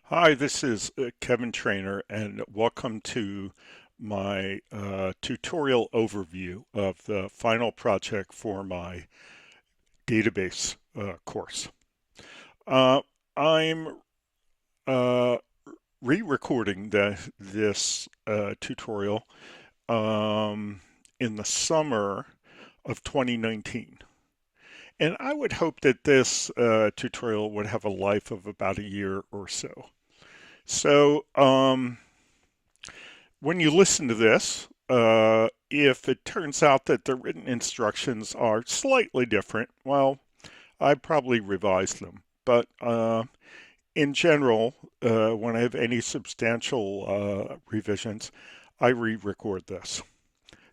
Hi, this is Kevin Trainer, and welcome to my tutorial overview of the final project for my database course. Uh, I'm uh, re-recording this tutorial um, in the summer of 2019. And I would hope that this tutorial would have a life of about a year or so. So, when you listen to this, if it turns out that the written instructions are slightly different, well, I'd probably revise them. But in general, when I have any substantial revisions, I re-record this.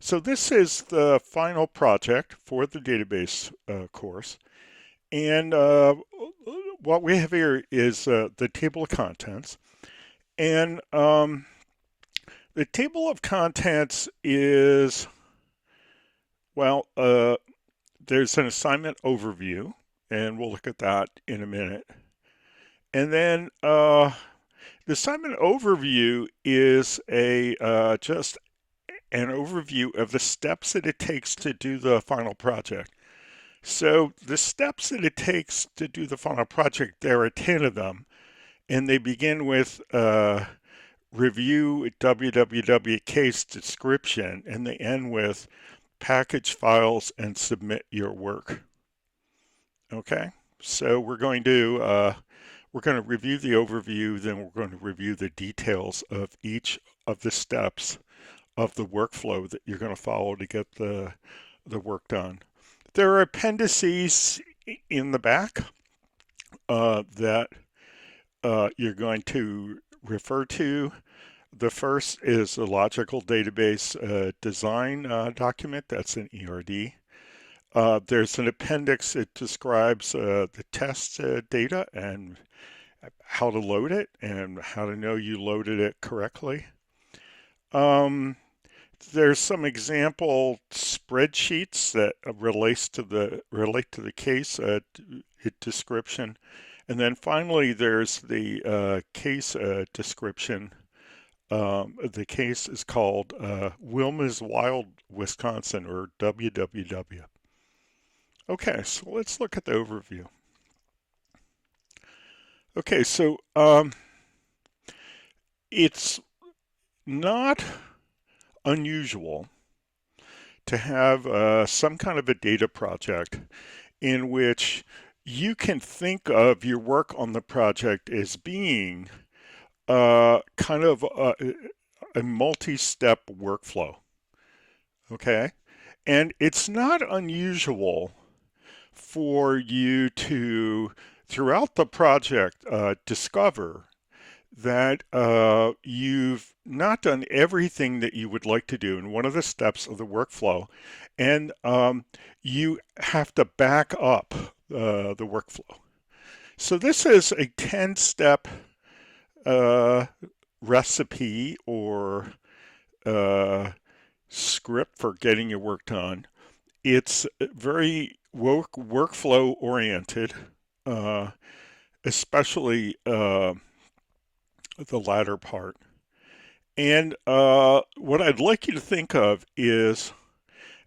So this is the final project for the database course. And what we have here is the table of contents. And the table of contents is, well, there's an assignment overview, and we'll look at that in a minute. And then the assignment overview is just an overview of the steps that it takes to do the final project. So the steps that it takes to do the final project, there are 10 of them, and they begin with review www case description, and they end with package files and submit your work. Okay, so we're going to review the overview, then we're going to review the details of each of the steps of the workflow that you're going to follow to get the work done. There are appendices in the back that you're going to refer to. The first is a logical database design document. That's an ERD. There's an appendix that describes the test data and how to load it and how to know you loaded it correctly. There's some example spreadsheets that relate to the case description. And then finally, there's the case description. The case is called Wilma's Wild, Wisconsin, or WWW. Okay, so let's look at the overview. Okay, so it's not unusual to have some kind of a data project in which you can think of your work on the project as being kind of a multi-step workflow. Okay, and it's not unusual for you to, throughout the project, discover that you've not done everything that you would like to do in one of the steps of the workflow, and you have to back up the workflow. So this is a 10-step recipe or script for getting your work done. It's very workflow oriented, especially the latter part. And what I'd like you to think of is,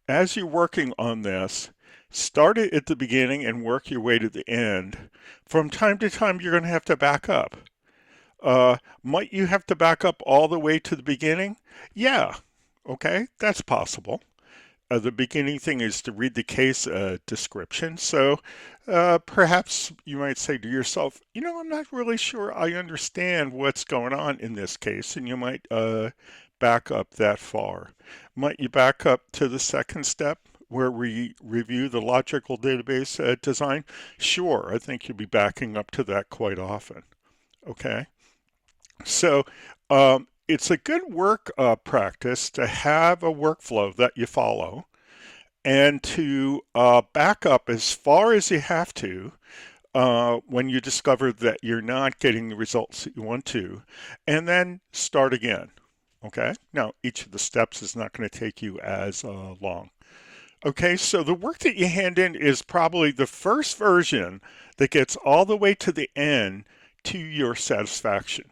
as you're working on this, start it at the beginning and work your way to the end. From time to time, you're going to have to back up. Might you have to back up all the way to the beginning? Yeah, okay, that's possible. The beginning thing is to read the case description. So perhaps you might say to yourself, I'm not really sure I understand what's going on in this case, and you might back up that far. Might you back up to the second step where we review the logical database design? Sure, I think you'll be backing up to that quite often. Okay, so it's a good work practice to have a workflow that you follow and to back up as far as you have to when you discover that you're not getting the results that you want to, and then start again. Okay, now each of the steps is not going to take you as long. Okay, so the work that you hand in is probably the first version that gets all the way to the end to your satisfaction.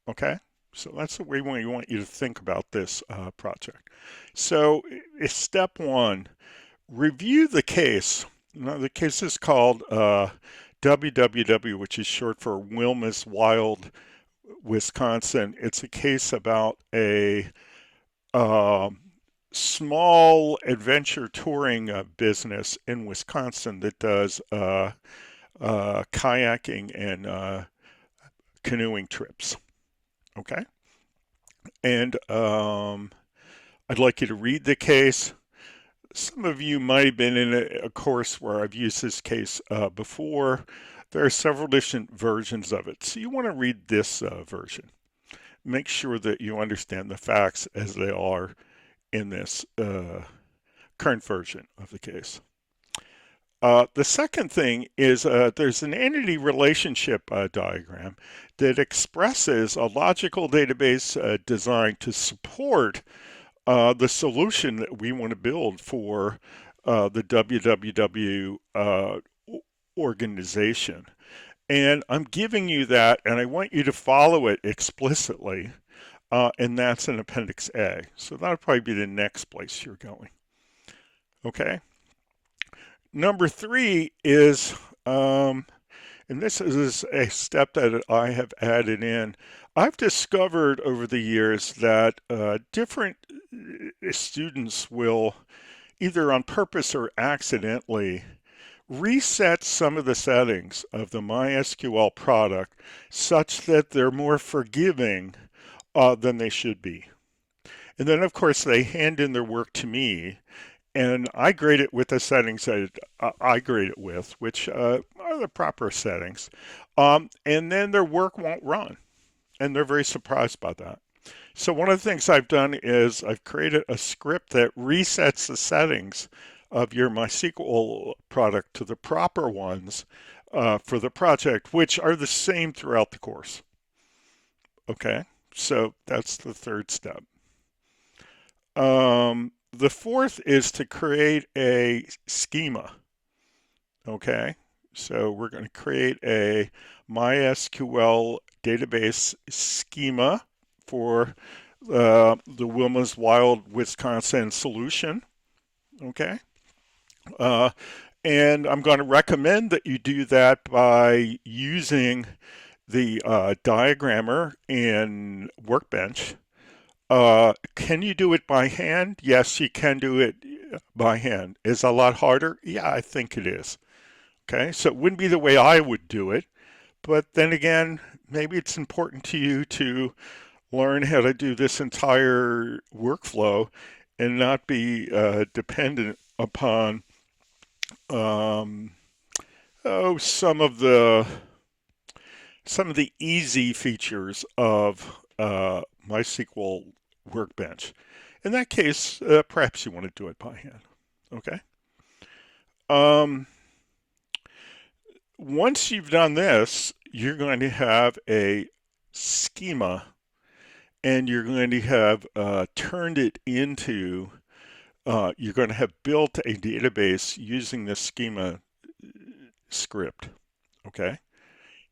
Okay, so that's the way we want you to think about this project. So step one, review the case. Now, the case is called WWW, which is short for Wilma's Wild, Wisconsin. It's a case about a small adventure touring business in Wisconsin that does kayaking and canoeing trips. Okay, and I'd like you to read the case. Some of you might have been in a course where I've used this case before. There are several different versions of it, so you want to read this version. Make sure that you understand the facts as they are in this current version of the case. The second thing is there's an entity relationship diagram that expresses a logical database designed to support the solution that we want to build for the WWW organization. And I'm giving you that, and I want you to follow it explicitly, and that's in Appendix A. So that'll probably be the next place you're going. Okay. Number 3 is, and this is a step that I have added in. I've discovered over the years that different students will, either on purpose or accidentally, reset some of the settings of the MySQL product such that they're more forgiving than they should be. And then, of course, they hand in their work to me, and I grade it with the settings that I grade it with, which are the proper settings. And then their work won't run, and they're very surprised by that. So one of the things I've done is I've created a script that resets the settings of your MySQL product to the proper ones for the project, which are the same throughout the course. Okay, so that's the third step. The fourth is to create a schema. Okay, so we're going to create a MySQL database schema for the Wilma's Wild, Wisconsin solution. Okay, and I'm going to recommend that you do that by using the diagrammer in Workbench. Can you do it by hand? Yes, you can do it by hand. Is it a lot harder? Yeah, I think it is. Okay, so it wouldn't be the way I would do it, but then again, maybe it's important to you to learn how to do this entire workflow and not be dependent upon some of the easy features of MySQL Workbench. In that case, perhaps you want to do it by hand. Okay. Once you've done this, you're going to have a schema, and you're going to have turned it into, you're going to have built a database using the schema script. Okay.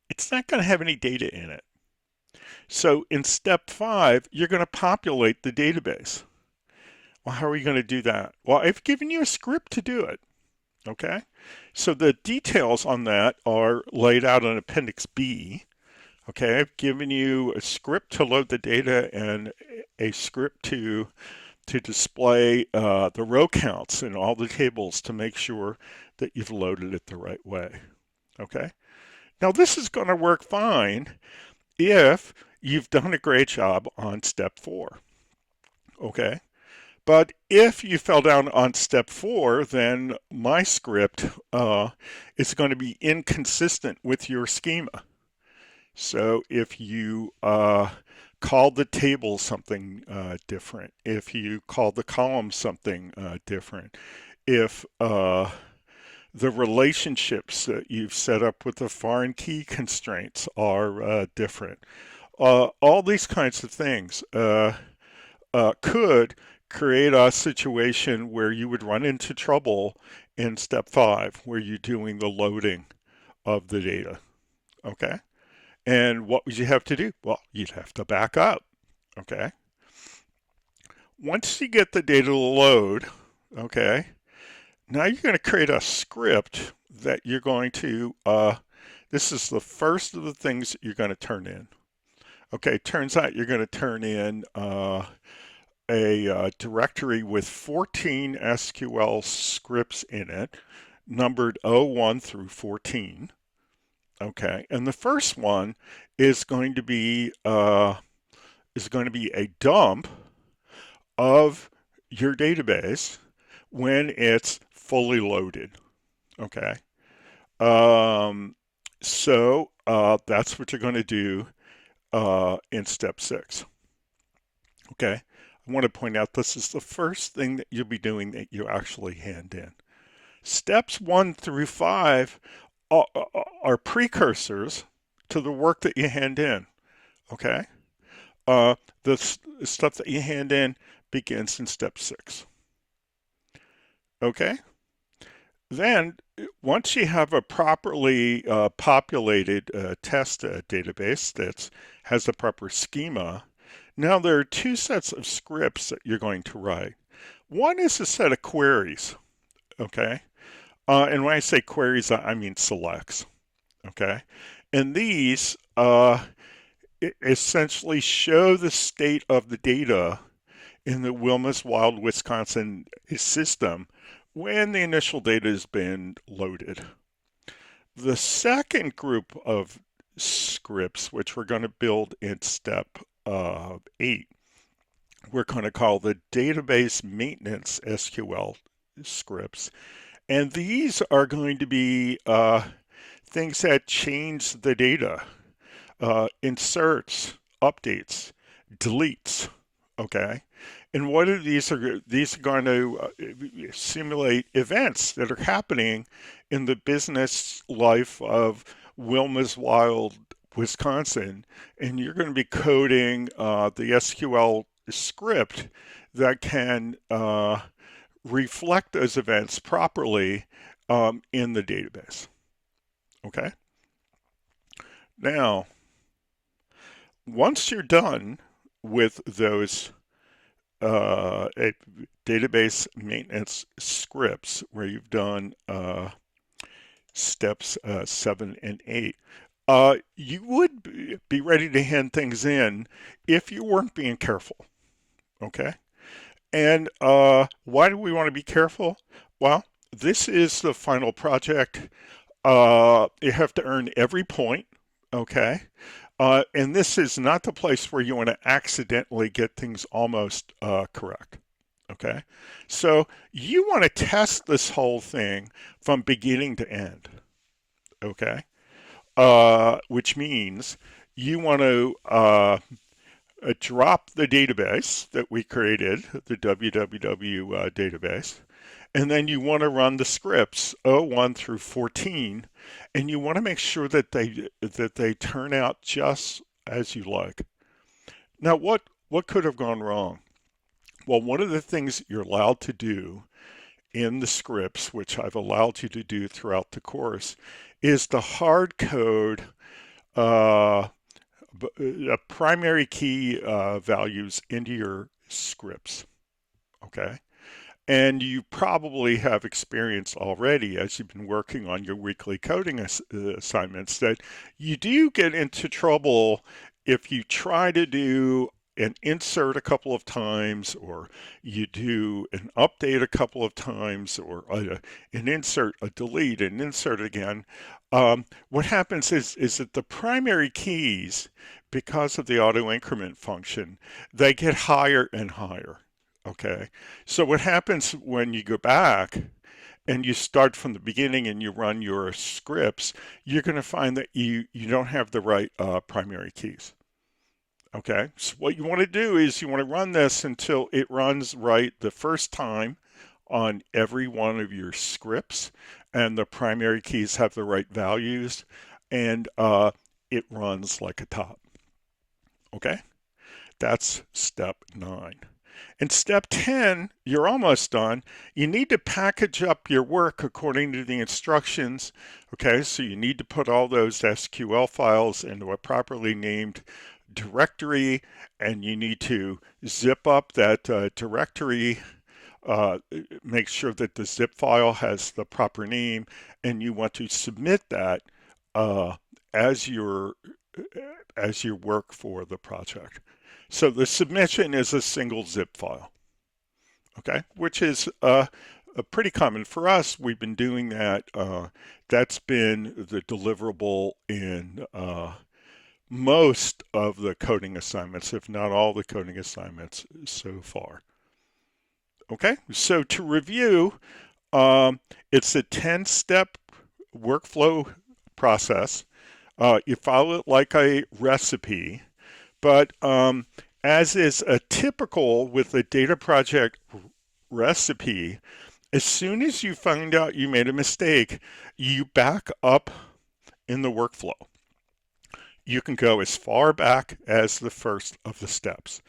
It's not going to have any data in it. So in step 5, you're going to populate the database. Well, how are we going to do that? Well, I've given you a script to do it. Okay, so the details on that are laid out in Appendix B. Okay, I've given you a script to load the data and a script to display the row counts in all the tables to make sure that you've loaded it the right way. Okay, now this is going to work fine if you've done a great job on step 4. Okay. But if you fell down on step 4, then my script is going to be inconsistent with your schema. So if you call the table something different, if you call the column something different, if the relationships that you've set up with the foreign key constraints are different, all these kinds of things could create a situation where you would run into trouble in step 5, where you're doing the loading of the data. okay? And what would you have to do? Well, you'd have to back up, okay? Once you get the data to load, okay, now you're going to create a script that you're going to, this is the first of the things that you're going to turn in. Okay, turns out you're going to turn in a directory with 14 SQL scripts in it, numbered 01 through 14. Okay, and the first one is going to be a dump of your database when it's fully loaded. Okay, that's what you're going to do in step 6. Okay, I want to point out this is the first thing that you'll be doing that you actually hand in. Steps 1 through 5 are precursors to the work that you hand in. Okay, the stuff that you hand in begins in step 6. Okay, then once you have a properly populated test database that has the proper schema, now there are 2 sets of scripts that you're going to write. One is a set of queries, okay? And when I say queries, I mean selects, okay? And these essentially show the state of the data in the Wilma's Wild, Wisconsin system when the initial data has been loaded. The second group of scripts, which we're going to build in step 8, we're going to call the database maintenance SQL scripts. And these are going to be things that change the data, inserts, updates, deletes, okay? And what are these are going to simulate events that are happening in the business life of Wilma's Wild, Wisconsin, and you're going to be coding the SQL script that can reflect those events properly in the database. Okay. Now, once you're done with those database maintenance scripts where you've done steps 7 and 8, you would be ready to hand things in if you weren't being careful. Okay. And why do we want to be careful? Well, this is the final project. You have to earn every point. Okay. And this is not the place where you want to accidentally get things almost correct. Okay. So you want to test this whole thing from beginning to end. Okay. Which means you want to drop the database that we created, the www database, and then you want to run the scripts 01 through 14, and you want to make sure that they turn out just as you like. Now, what could have gone wrong? Well, one of the things that you're allowed to do in the scripts, which I've allowed you to do throughout the course, is to hard code primary key values into your scripts. Okay. And you probably have experience already as you've been working on your weekly coding assignments that you do get into trouble if you try to do an insert a couple of times, or you do an update a couple of times, or an insert, a delete, an insert again. What happens is that the primary keys, because of the auto increment function, they get higher and higher. Okay, so what happens when you go back and you start from the beginning and you run your scripts, you're going to find that you don't have the right primary keys. Okay, so what you want to do is you want to run this until it runs right the first time on every one of your scripts, and the primary keys have the right values, and it runs like a top. Okay, that's step 9. In step 10, you're almost done. You need to package up your work according to the instructions. Okay, so you need to put all those SQL files into a properly named directory, and you need to zip up that directory, uh, make sure that the zip file has the proper name, and you want to submit that uh, as your as your work for the project. So the submission is a single zip file, okay, which is pretty common for us. We've been doing that. That's been the deliverable in most of the coding assignments, if not all the coding assignments so far. Okay, so to review, it's a 10-step workflow process. You follow it like a recipe, but as is a typical with a data project recipe, as soon as you find out you made a mistake, you back up in the workflow. You can go as far back as the first of the steps.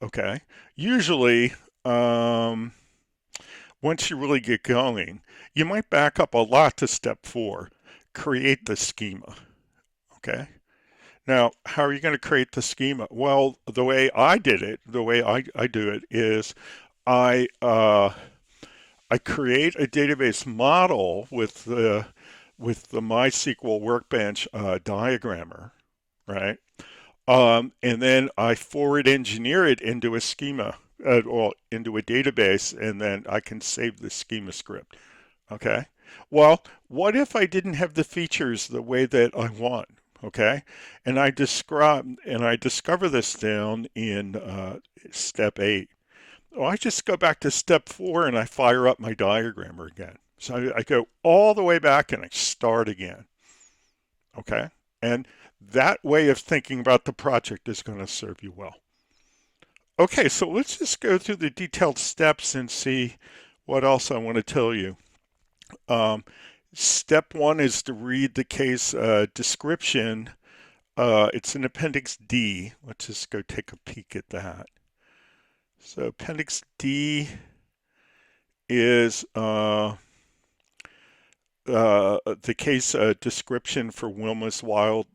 Okay. Usually, once you really get going, you might back up a lot to step 4, create the schema. Okay. Now, how are you going to create the schema? Well, the way I did it, the way I do it is I create a database model with the MySQL Workbench diagrammer, right? And then I forward engineer it into a schema, or into a database, and then I can save the schema script. Okay. Well, what if I didn't have the features the way that I want? Okay. And I discover this down in step 8. Well, I just go back to step 4 and I fire up my diagrammer again. So I go all the way back and I start again. Okay. And that way of thinking about the project is going to serve you well. Okay, so let's just go through the detailed steps and see what else I want to tell you. Step 1 is to read the case description. It's in Appendix D. Let's just go take a peek at that. So Appendix D is the case description for Wilma's Wild,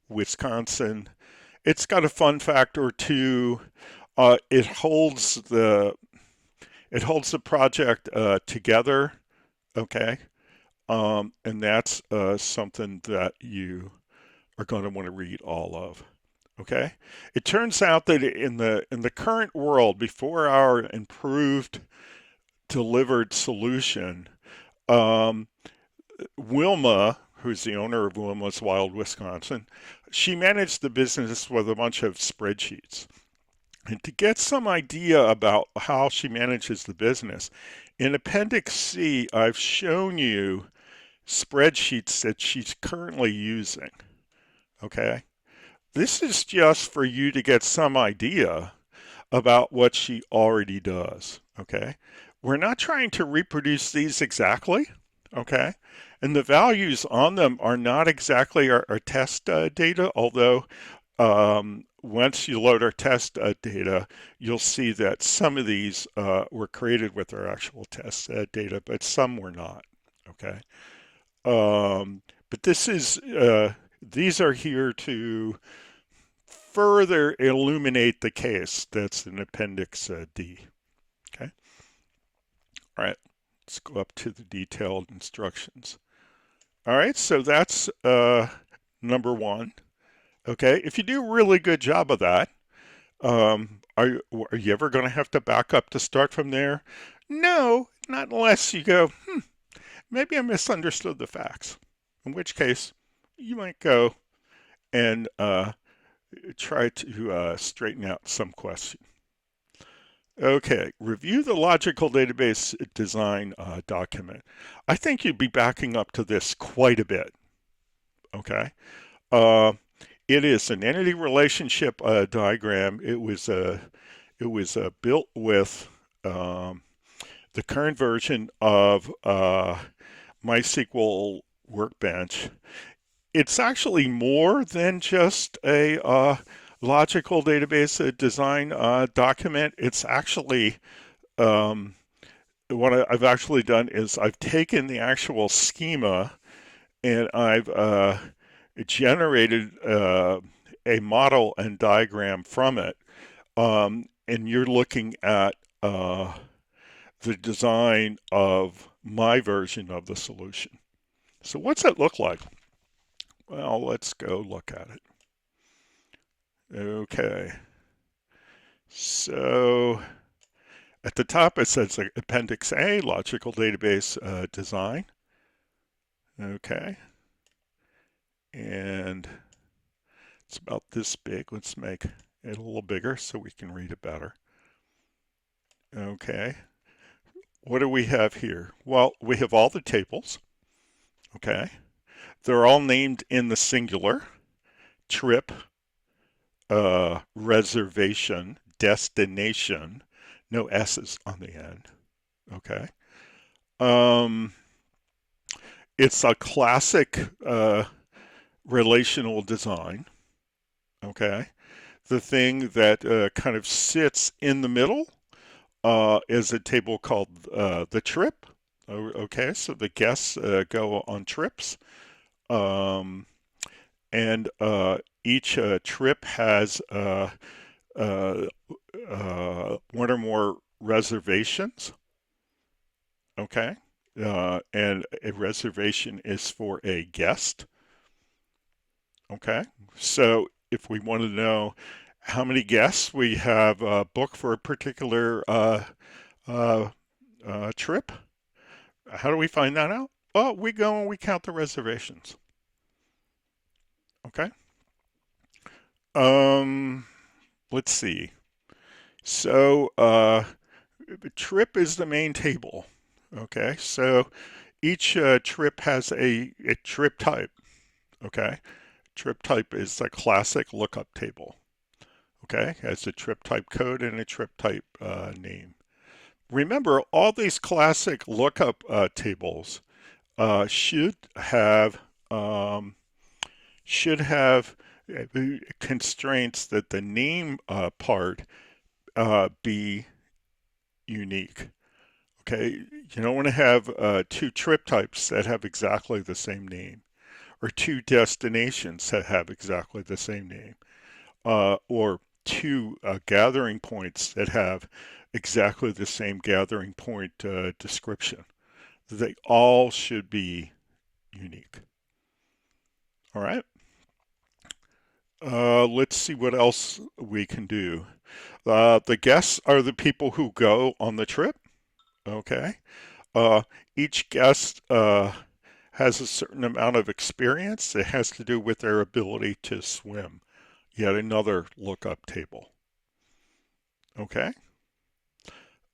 Wisconsin. It's got a fun fact or two. It holds the project together, okay, and that's something that you are going to want to read all of. Okay, it turns out that in the current world, before our improved delivered solution, Wilma, who's the owner of Wilma's Wild, Wisconsin, she managed the business with a bunch of spreadsheets. And to get some idea about how she manages the business, in Appendix C, I've shown you spreadsheets that she's currently using. Okay? This is just for you to get some idea about what she already does. Okay? We're not trying to reproduce these exactly. Okay? And the values on them are not exactly our test data, although once you load our test data, you'll see that some of these were created with our actual test data, but some were not. Okay? But this is these are here to further illuminate the case that's in Appendix D. Okay? All right, let's go up to the detailed instructions. All right, so that's number 1. Okay, if you do a really good job of that, are you ever going to have to back up to start from there? No, not unless you go, maybe I misunderstood the facts, in which case you might go and try to straighten out some question. Okay, review the logical database design document. I think you'd be backing up to this quite a bit. Okay, it is an entity relationship diagram. It was built with the current version of MySQL Workbench. It's actually more than just a logical database design document. It's actually um, what I've actually done is I've taken the actual schema and I've generated a model and diagram from it. And you're looking at the design of my version of the solution. So what's that look like? Well, let's go look at it. Okay. So at the top it says Appendix A, Logical Database Design. Okay. And it's about this big. Let's make it a little bigger so we can read it better. Okay. What do we have here? Well, we have all the tables. Okay. They're all named in the singular. Trip, reservation, destination, no S's on the end. Okay. Um, it's a classic relational design. Okay. The thing that kind of sits in the middle is a table called the trip. Okay, so the guests go on trips. Um, and each trip has uh, one or more reservations. Okay. And a reservation is for a guest. Okay. So if we want to know how many guests we have booked for a particular uh, trip, how do we find that out? Well, we go and we count the reservations. Okay. Um, let's see. So, trip is the main table. Okay. So each trip has a trip type. Okay. Trip type is a classic lookup table. Okay. Has a trip type code and a trip type name. Remember, all these classic lookup tables should have um, should have constraints that the name part be unique. Okay, you don't want to have two trip types that have exactly the same name, or two destinations that have exactly the same name, or two gathering points that have exactly the same gathering point description. They all should be unique. All right. Let's see what else we can do. The guests are the people who go on the trip. Okay. Uh, each guest has a certain amount of experience. It has to do with their ability to swim. Yet another lookup table. Okay.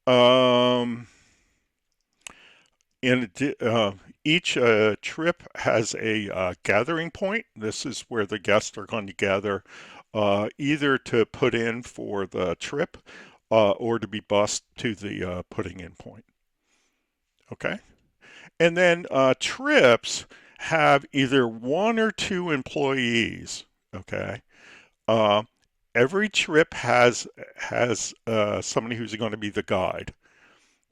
Um, and each trip has a gathering point. This is where the guests are going to gather either to put in for the trip or to be bused to the putting in point. Okay. And then trips have either one or two employees. Okay. Uh, every trip has somebody who's going to be the guide.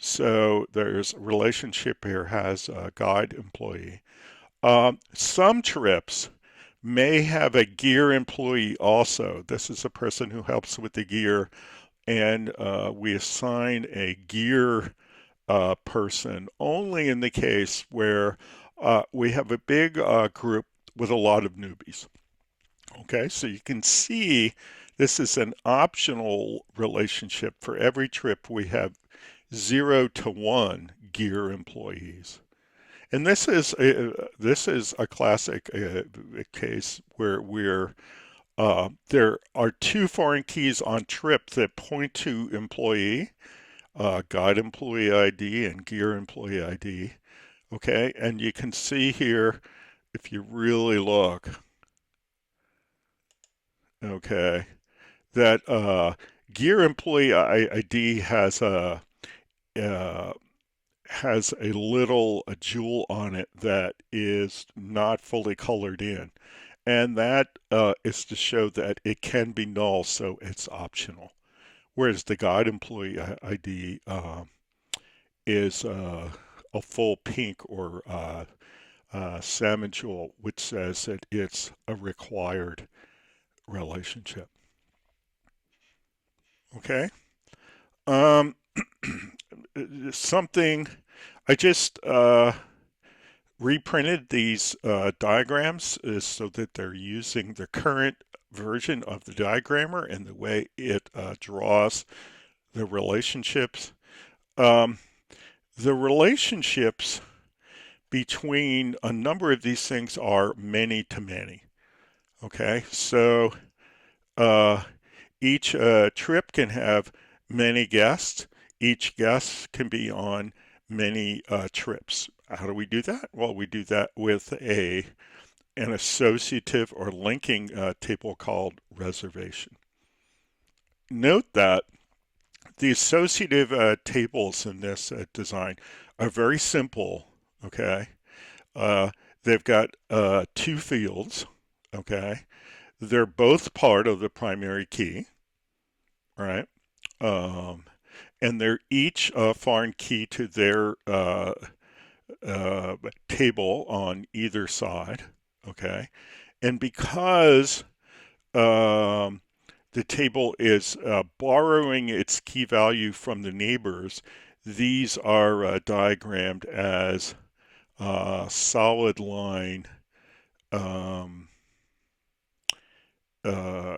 So there's a relationship here has a guide employee. Some trips may have a gear employee also. This is a person who helps with the gear, and we assign a gear person only in the case where we have a big group with a lot of newbies. Okay, so you can see this is an optional relationship. For every trip, we have 0 to 1 gear employees. And this is a classic case where there are two foreign keys on trip that point to employee, guide employee ID and gear employee ID. Okay, and you can see here if you really look, okay, that gear employee ID uh, has a little a jewel on it that is not fully colored in. and that is to show that it can be null, so it's optional. Whereas the guide employee ID is a full pink or salmon jewel, which says that it's a required relationship. Okay. Um, something I just reprinted these diagrams is so that they're using the current version of the diagrammer and the way it draws the relationships. Um, the relationships between a number of these things are many to many. Okay, so uh, each trip can have many guests. Each guest can be on many trips. How do we do that? Well, we do that with an associative or linking table called reservation. Note that the associative tables in this design are very simple, okay? Uh, they've got two fields, okay? They're both part of the primary key, right? Um, and they're each a foreign key to their table on either side, okay? And because the table is borrowing its key value from the neighbors, these are diagrammed as solid line um, uh,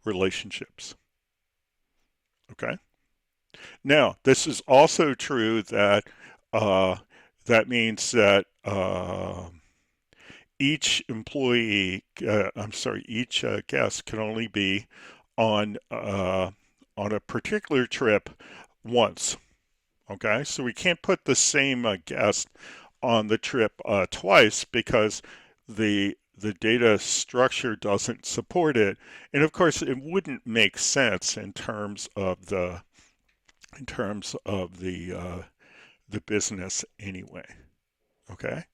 relationships. Okay. Now, this is also true that that means that each employee, each guest can only be on a particular trip once. Okay, so we can't put the same guest on the trip twice because the data structure doesn't support it, and of course it wouldn't make sense in terms of the business anyway. Okay.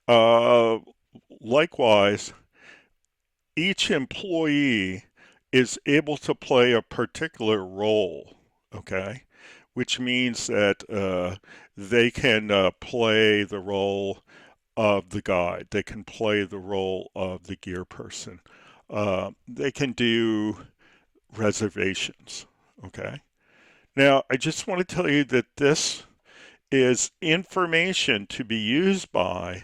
Uh, Likewise, each employee is able to play a particular role. Okay, which means that they can play the role of the guide. They can play the role of the gear person. They can do reservations. Okay. Now, I just want to tell you that this is information to be used by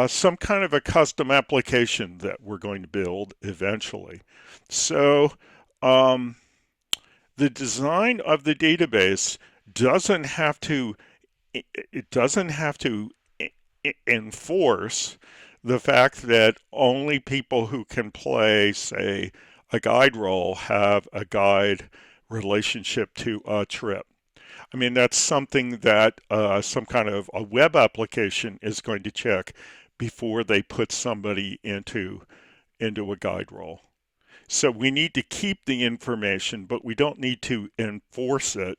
some kind of a custom application that we're going to build eventually. So um, the design of the database doesn't have to it doesn't have to enforce the fact that only people who can play, say, a guide role have a guide relationship to a trip. I mean, that's something that some kind of a web application is going to check before they put somebody into a guide role. So we need to keep the information, but we don't need to enforce it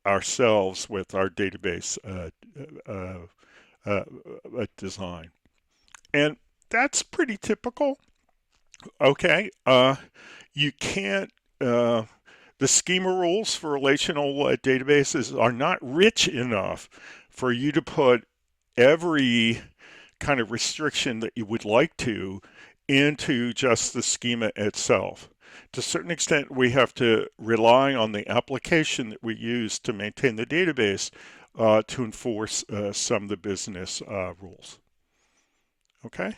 ourselves with our database design. And that's pretty typical. Okay. You can't, the schema rules for relational databases are not rich enough for you to put every kind of restriction that you would like to into just the schema itself. To a certain extent, we have to rely on the application that we use to maintain the database to enforce some of the business rules. Okay.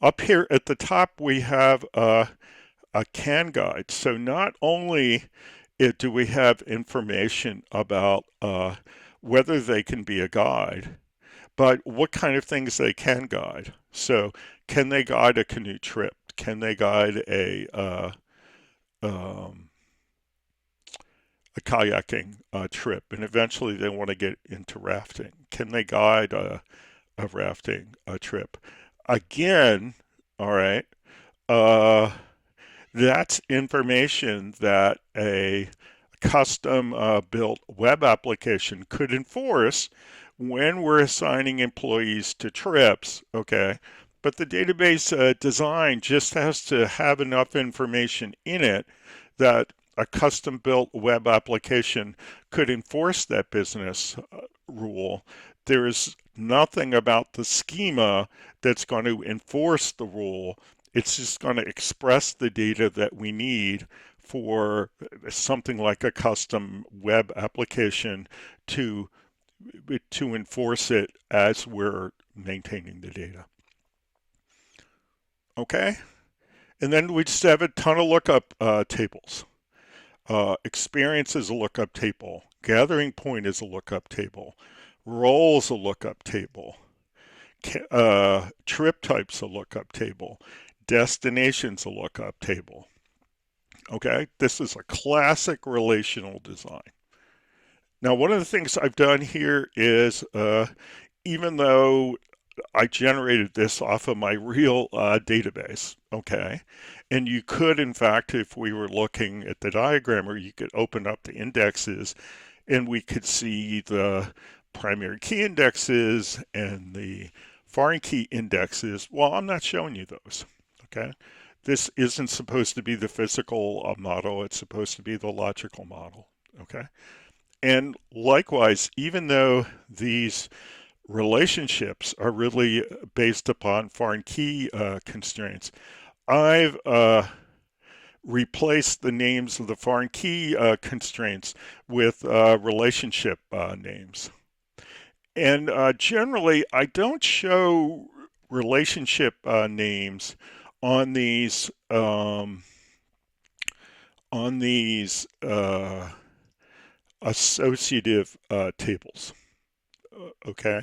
Up here at the top, we have a CAN guide. So not only do we have information about whether they can be a guide, but what kind of things they can guide. So can they guide a canoe trip? Can they guide a kayaking trip? And eventually they want to get into rafting. Can they guide a rafting trip? Again, all right, that's information that a custom built web application could enforce when we're assigning employees to trips, okay? but the database design just has to have enough information in it that a custom-built web application could enforce that business rule. There is nothing about the schema that's going to enforce the rule. It's just going to express the data that we need for something like a custom web application to enforce it as we're maintaining the data. Okay, and then we just have a ton of lookup tables. Experience is a lookup table. Gathering point is a lookup table. Role is a lookup table. Trip type's a lookup table. Destination's a lookup table. Okay, this is a classic relational design. Now, one of the things I've done here is, even though I generated this off of my real database, okay, and you could, in fact, if we were looking at the diagram, or you could open up the indexes and we could see the primary key indexes and the foreign key indexes. Well, I'm not showing you those, okay? This isn't supposed to be the physical model, it's supposed to be the logical model, okay? And likewise, even though these relationships are really based upon foreign key constraints, I've replaced the names of the foreign key constraints with relationship names. And generally, I don't show relationship names on these associative tables, okay?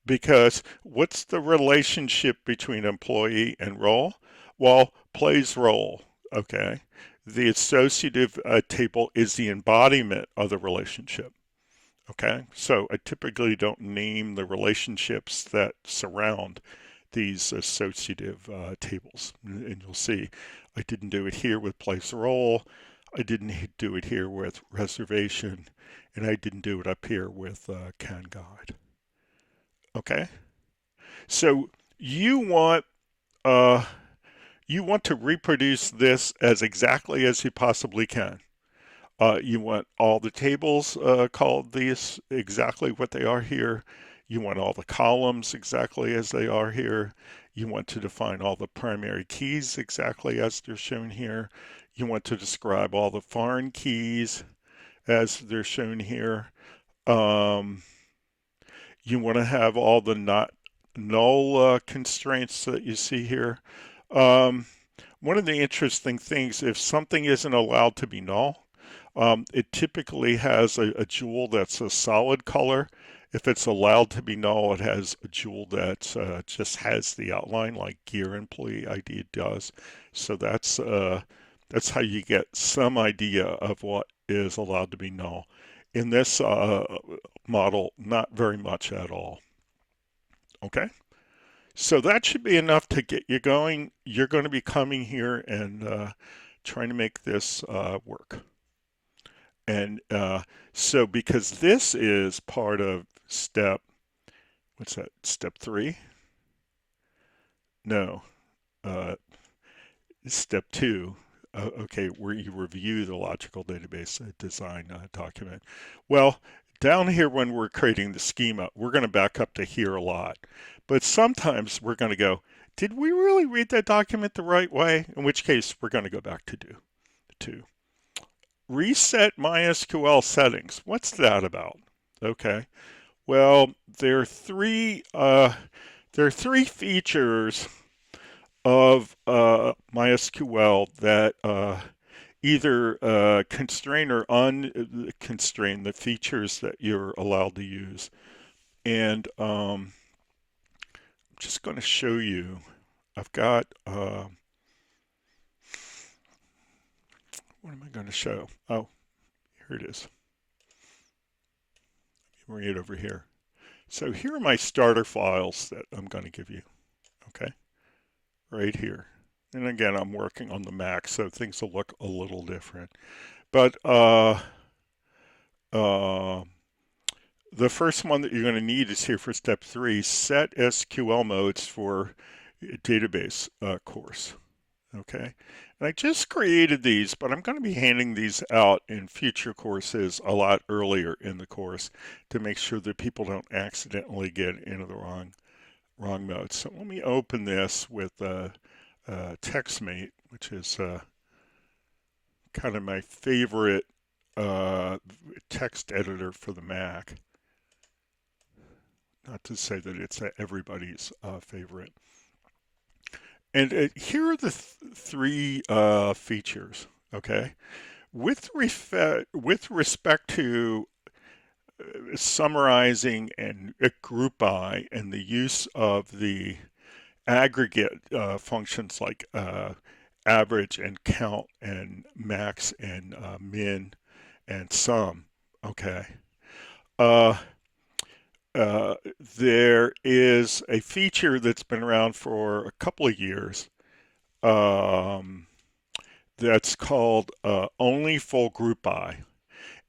Because what's the relationship between employee and role? Well, plays role, okay? The associative table is the embodiment of the relationship, okay? So I typically don't name the relationships that surround these associative tables. And you'll see I didn't do it here with place role, I didn't do it here with reservation, and I didn't do it up here with can guide. Okay, so you want to reproduce this as exactly as you possibly can. You want all the tables called these exactly what they are here. You want all the columns exactly as they are here. You want to define all the primary keys exactly as they're shown here. You want to describe all the foreign keys as they're shown here. You want to have all the not null constraints that you see here. One of the interesting things, if something isn't allowed to be null, it typically has a jewel that's a solid color. If it's allowed to be null, it has a jewel that just has the outline like gear employee ID does. So that's how you get some idea of what is allowed to be null. In this model, not very much at all. Okay, so that should be enough to get you going. You're going to be coming here and trying to make this work. And so because this is part of step, what's that, step 3? No, step 2. Okay, where you review the logical database design document. Well, down here when we're creating the schema, we're going to back up to here a lot. But sometimes we're going to go, did we really read that document the right way? In which case, we're going to go back to do. 2. Reset MySQL settings. What's that about? Okay. Well, there are three features of MySQL that either constrain or unconstrain the features that you're allowed to use. And I'm just going to show you. I've got, what am I going to show? Oh, here it is. Let me bring it over here. So here are my starter files that I'm going to give you. Okay, right here. And again, I'm working on the Mac, so things will look a little different. But the first one that you're going to need is here for step 3, set SQL modes for database course. Okay, and I just created these, but I'm going to be handing these out in future courses a lot earlier in the course to make sure that people don't accidentally get into the wrong mode. So let me open this with TextMate, which is kind of my favorite uh, text editor for the Mac. Not to say that it's everybody's favorite. And here are the three features. Okay, with respect to summarizing and group by and the use of the aggregate functions like average and count and max and min and sum. Okay. Uh, uh, there is a feature that's been around for a couple of years um, that's called only full group by,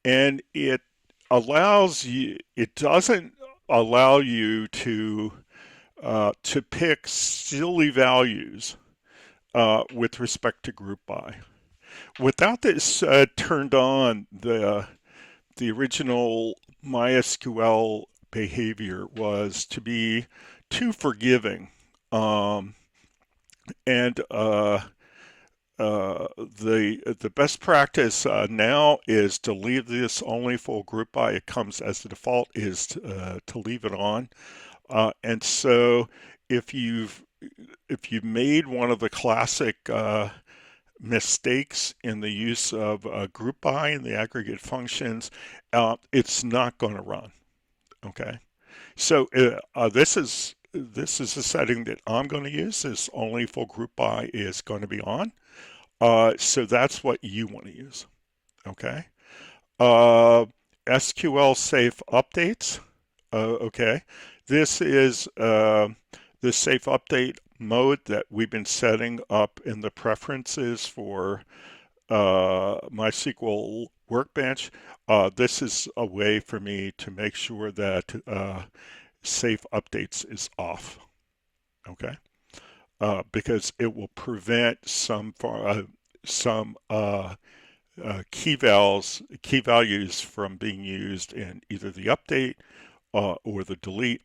and it doesn't allow you to pick silly values with respect to group by. Without this turned on, the original MySQL behavior was to be too forgiving. Um, and the best practice now is to leave this only full group by. It comes as the default is to leave it on. And so if you've made one of the classic mistakes in the use of group by and the aggregate functions, it's not going to run. Okay, so this is a setting that I'm going to use. This only full group by is going to be on. So that's what you want to use. Okay. Uh, SQL safe updates. Okay. This is the safe update mode that we've been setting up in the preferences for MySQL Workbench. This is a way for me to make sure that safe updates is off. Okay. Because it will prevent some key values from being used in either the update or the delete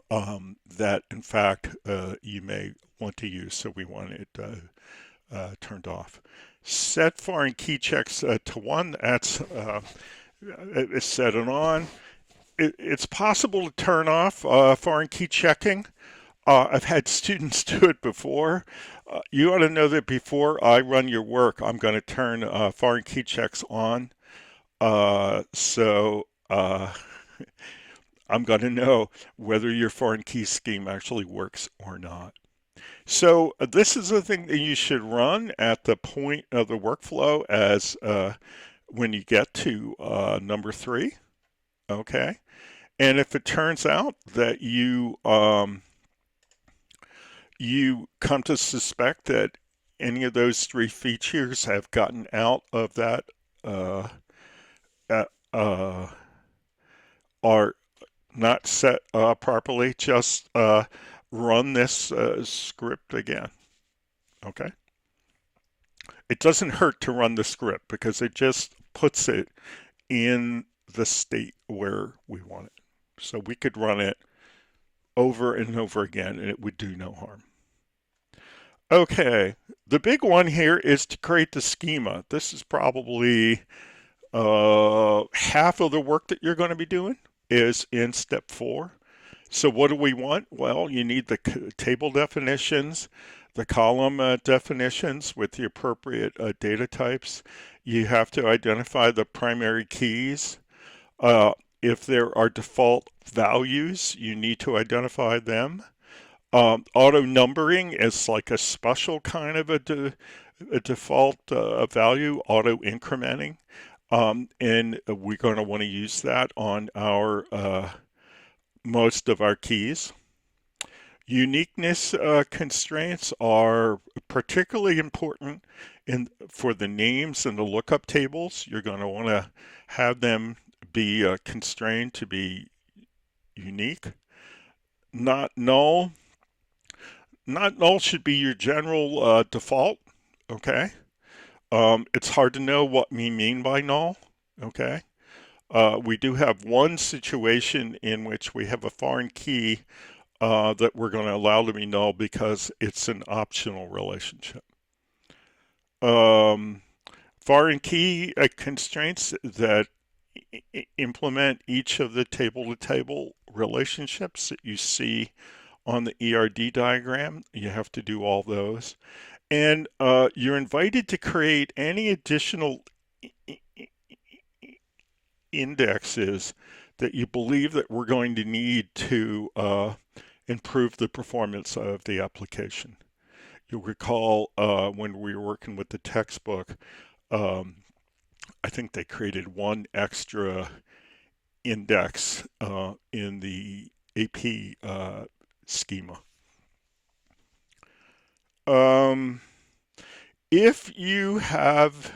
that in fact you may want to use. So we want it turned off. Set foreign key checks to 1. That's it's set and on. It's possible to turn off foreign key checking. I've had students do it before. You ought to know that before I run your work, I'm going to turn foreign key checks on. So I'm going to know whether your foreign key scheme actually works or not. So this is the thing that you should run at the point of the workflow as when you get to number 3. Okay. And if it turns out that you come to suspect that any of those 3 features have gotten out of that uh, uh, are not set properly, just run this script again. Okay. It doesn't hurt to run the script because it just puts it in the state where we want it. So we could run it over and over again and it would do no harm. Okay, the big one here is to create the schema. This is probably half of the work that you're going to be doing is in step 4. So what do we want? Well, you need the table definitions, the column definitions with the appropriate data types. You have to identify the primary keys. If there are default values, you need to identify them. Auto numbering is like a special kind of a default value, auto incrementing. And we're going to want to use that on our most of our keys. Uniqueness constraints are particularly important for the names and the lookup tables. You're going to want to have them be constrained to be unique. Not null. not null should be your general default, okay? It's hard to know what we mean by null, okay? We do have one situation in which we have a foreign key that we're going to allow to be null because it's an optional relationship. Foreign key constraints that implement each of the table-to-table relationships that you see on the ERD diagram. You have to do all those. And you're invited to create any additional indexes that you believe that we're going to need to improve the performance of the application. You'll recall when we were working with the textbook, I think they created one extra index in the AP schema. If you have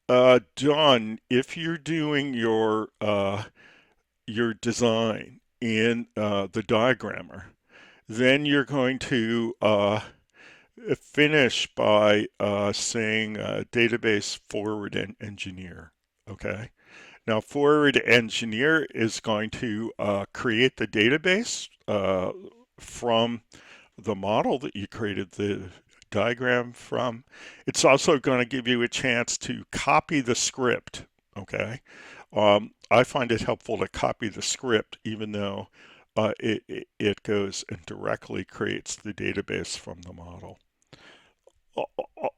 if you're doing your design in the diagrammer, then you're going to finish by saying database forward engineer. Okay. Now, forward engineer is going to create the database from the model that you created the diagram from. It's also going to give you a chance to copy the script. Okay. I find it helpful to copy the script, even though it goes and directly creates the database from the model.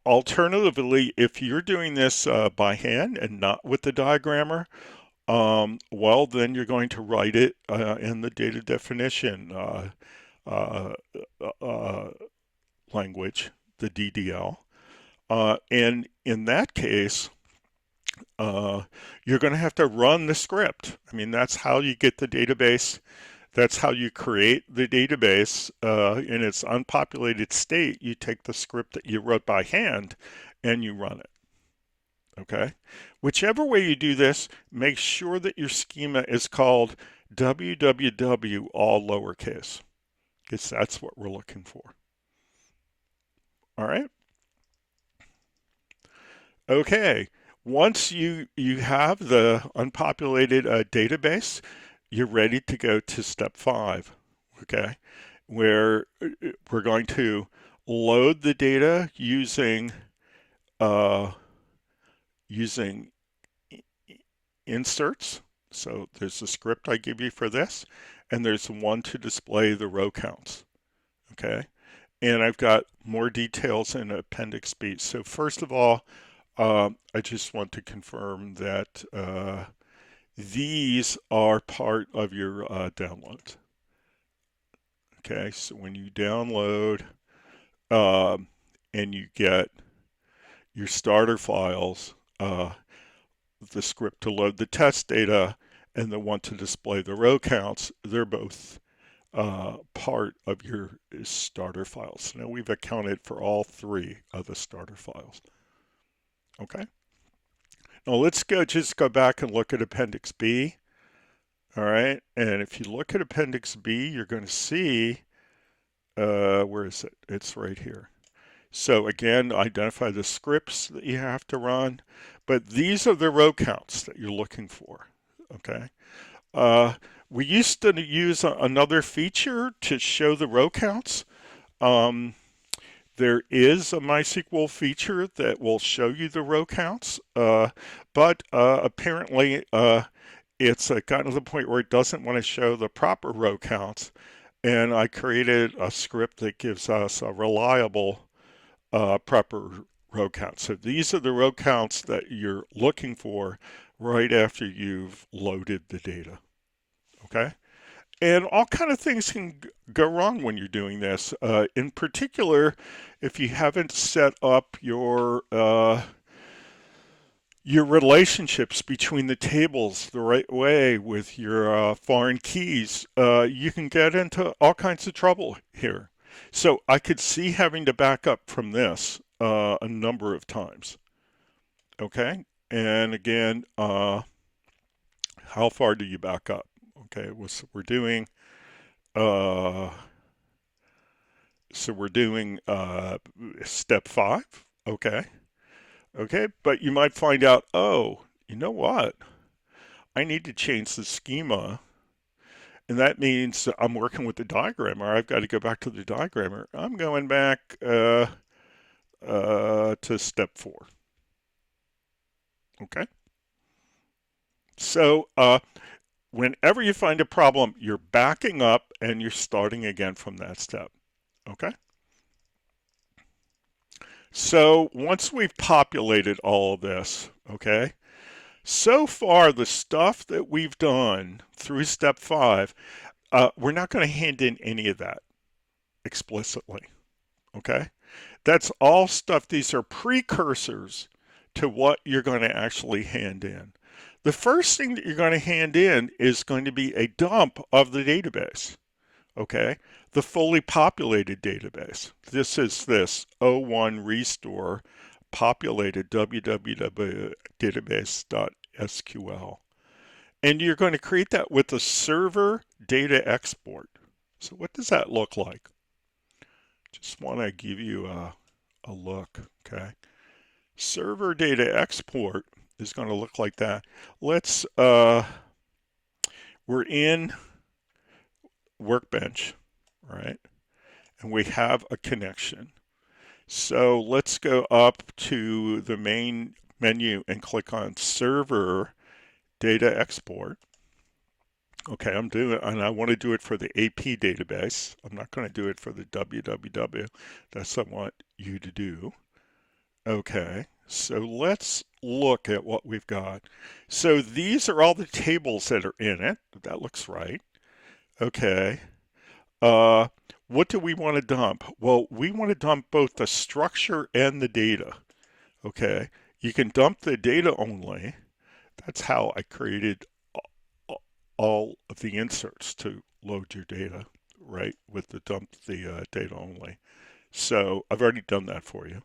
Alternatively, if you're doing this by hand and not with the diagrammer, well, then you're going to write it in the data definition uh, language, the DDL. And in that case, you're going to have to run the script. I mean, that's how you get the database. That's how you create the database in its unpopulated state. You take the script that you wrote by hand and you run it. Okay? Whichever way you do this, make sure that your schema is called www all lowercase, because that's what we're looking for. All right? Okay. Once you have the unpopulated database, you're ready to go to step 5. Okay? Where we're going to load the data using using inserts. So there's a script I give you for this, and there's one to display the row counts. Okay, and I've got more details in Appendix B. So first of all, I just want to confirm that these are part of your downloads. Okay, so when you download and you get your starter files, the script to load the test data and the one to display the row counts, they're both part of your starter files. Now we've accounted for all 3 of the starter files. Okay. Now let's just go back and look at Appendix B. All right. And if you look at Appendix B, you're going to see, where is it? It's right here. So again, identify the scripts that you have to run, but these are the row counts that you're looking for. Okay. We used to use another feature to show the row counts. There is a MySQL feature that will show you the row counts, but apparently it's gotten to the point where it doesn't want to show the proper row counts. And I created a script that gives us a reliable proper row count. So these are the row counts that you're looking for right after you've loaded the data. Okay? And all kind of things can go wrong when you're doing this. In particular, if you haven't set up your relationships between the tables the right way with your foreign keys, you can get into all kinds of trouble here. So I could see having to back up from this a number of times. Okay, and again, how far do you back up? Okay, we're doing So we're doing step 5. Okay. Okay. But you might find out, oh, you know what? I need to change the schema. And that means I'm working with the diagrammer. I've got to go back to the diagrammer. I'm going back to step 4. Okay. So whenever you find a problem, you're backing up and you're starting again from that step. Okay. So once we've populated all of this, okay, so far the stuff that we've done through step 5, we're not going to hand in any of that explicitly. Okay. That's all stuff. These are precursors to what you're going to actually hand in. The first thing that you're going to hand in is going to be a dump of the database. Okay, the fully populated database. This is this O1 restore populated www database.sql. And you're going to create that with the server data export. So what does that look like? Just want to give you a look, okay? Server data export is going to look like that. Let's, we're in Workbench, right? And we have a connection. So let's go up to the main menu and click on Server Data Export. Okay, I'm doing it, and I want to do it for the AP database. I'm not going to do it for the www. That's what I want you to do. Okay, so let's look at what we've got. So these are all the tables that are in it. That looks right. Okay. Uh, what do we want to dump? Well, we want to dump both the structure and the data. Okay. You can dump the data only. That's how I created all of the inserts to load your data, right? With the dump the data only. So I've already done that for you.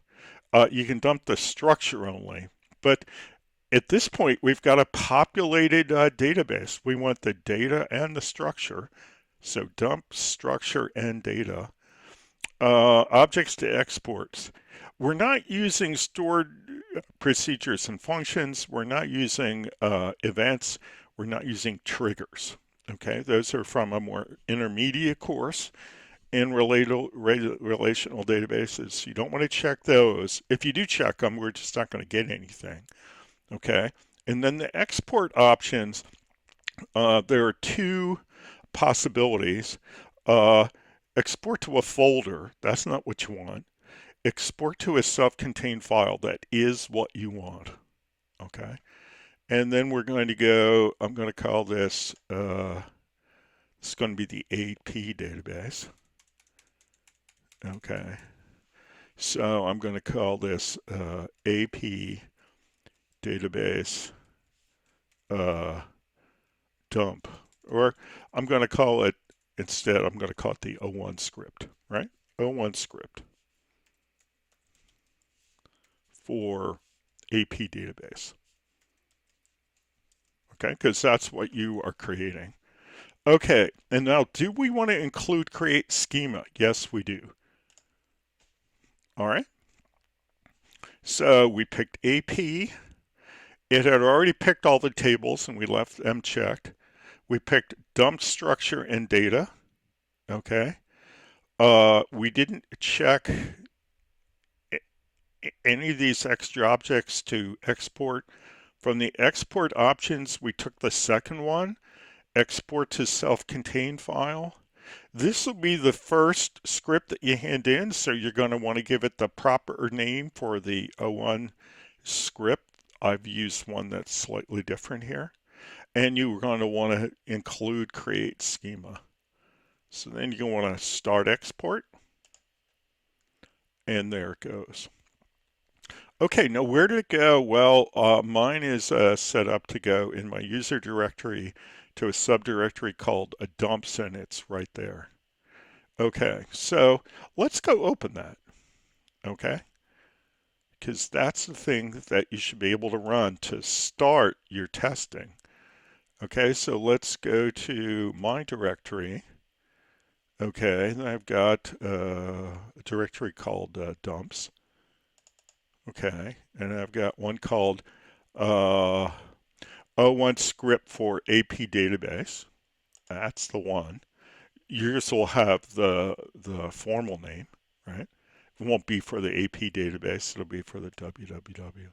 You can dump the structure only, but at this point, we've got a populated database. We want the data and the structure. So dump structure and data. Objects to exports. We're not using stored procedures and functions. We're not using events. We're not using triggers. Okay, those are from a more intermediate course in relational databases. You don't want to check those. If you do check them, we're just not going to get anything. Okay, and then the export options, there are two possibilities. Export to a folder, that's not what you want. Export to a self-contained file, that is what you want. Okay, and then we're going to go, I'm going to call this, it's going to be the AP database. Okay, so I'm going to call this AP database dump, or I'm going to call it, instead, I'm going to call it the O1 script, right? O1 script for AP database. Okay, because that's what you are creating. Okay, and now do we want to include create schema? Yes, we do. All right. So we picked AP. It had already picked all the tables and we left them checked. We picked dump structure and data. Okay. We didn't check any of these extra objects to export. From the export options, we took the second one, export to self-contained file. This will be the first script that you hand in, so you're going to want to give it the proper name for the O1 script. I've used one that's slightly different here. And you're going to want to include create schema. So then you want to start export. And there it goes. Okay, now where did it go? Well, mine is set up to go in my user directory to a subdirectory called a dumps, and it's right there. Okay, so let's go open that. Okay, because that's the thing that you should be able to run to start your testing. Okay, so let's go to my directory. Okay, and I've got a directory called dumps. Okay, and I've got one called uh, O1 script for AP database. That's the one. Yours will have the formal name, right? It won't be for the AP database. It'll be for the www.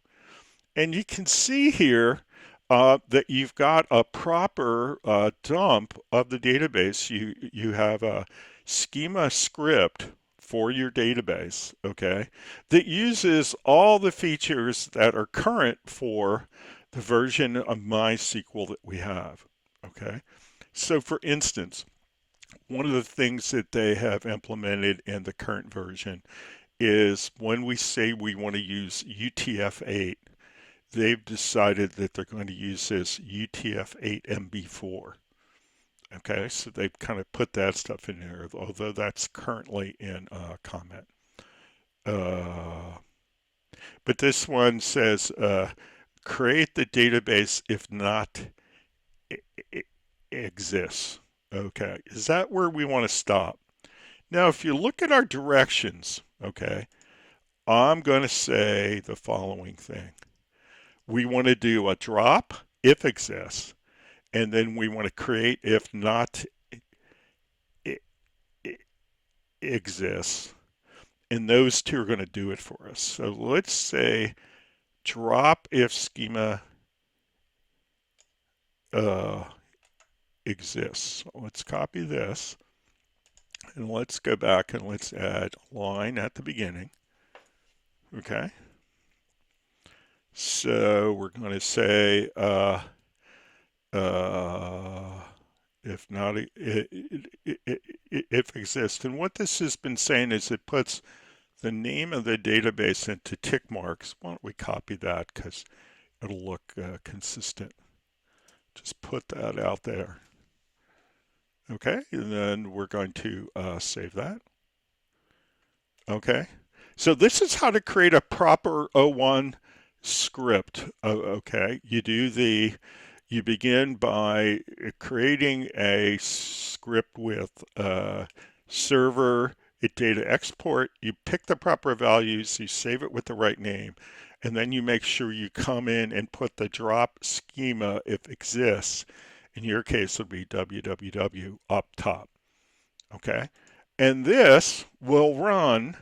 And you can see here that you've got a proper dump of the database. You have a schema script for your database, okay, that uses all the features that are current for the version of MySQL that we have, okay? So for instance, one of the things that they have implemented in the current version is when we say we want to use UTF-8, they've decided that they're going to use this UTF-8 MB4. Okay, so they've kind of put that stuff in there, although that's currently in comment. Uh, but this one says create the database if not it exists. Okay, is that where we want to stop? Now, if you look at our directions, okay, I'm going to say the following thing. We want to do a drop if exists, and then we want to create if not it, it exists, and those two are going to do it for us. So let's say drop if schema uh, exists. So let's copy this, and let's go back and let's add line at the beginning. Okay. So we're going to say uh, if not, if exists. And what this has been saying is it puts the name of the database into tick marks. Why don't we copy that because it'll look consistent. Just put that out there. Okay, and then we're going to save that. Okay, so this is how to create a proper O1 script. Okay, you begin by creating a script with server data export. You pick the proper values, you save it with the right name, and then you make sure you come in and put the drop schema if exists. In your case, would be www up top. Okay, and this will run